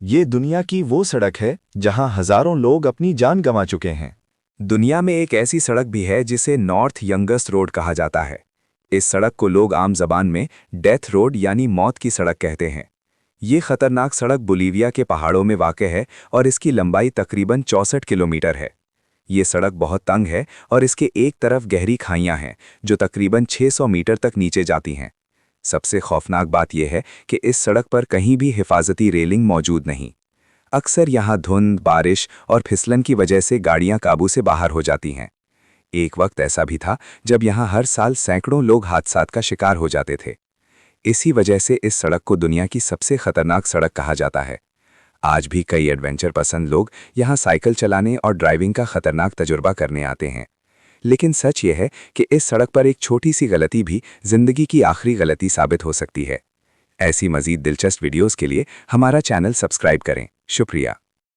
ये दुनिया की वो सड़क है जहां हजारों लोग अपनी जान गंवा चुके हैं। दुनिया में एक ऐसी सड़क भी है जिसे नॉर्थ यंगेस्ट रोड कहा जाता है। इस सड़क को लोग आम जबान में डेथ रोड यानी मौत की सड़क कहते हैं। ये खतरनाक सड़क बोलीविया के पहाड़ों में वाक़ है और इसकी लंबाई तकरीबन 64 किलोमीटर है। ये सड़क बहुत तंग है और इसके एक तरफ गहरी खाइयां हैं जो तकरीबन 600 मीटर तक नीचे जाती हैं। सबसे खौफनाक बात यह है कि इस सड़क पर कहीं भी हिफाजती रेलिंग मौजूद नहीं। अक्सर यहाँ धुंध, बारिश और फिसलन की वजह से गाड़ियाँ काबू से बाहर हो जाती हैं। एक वक्त ऐसा भी था जब यहाँ हर साल सैकड़ों लोग हादसात का शिकार हो जाते थे। इसी वजह से इस सड़क को दुनिया की सबसे खतरनाक सड़क कहा जाता है। आज भी कई एडवेंचर पसंद लोग यहाँ साइकिल चलाने और ड्राइविंग का खतरनाक तजुर्बा करने आते हैं। लेकिन सच ये है कि इस सड़क पर एक छोटी सी गलती भी जिंदगी की आखिरी गलती साबित हो सकती है। ऐसी मज़ीद दिलचस्प वीडियोस के लिए हमारा चैनल सब्सक्राइब करें। शुक्रिया।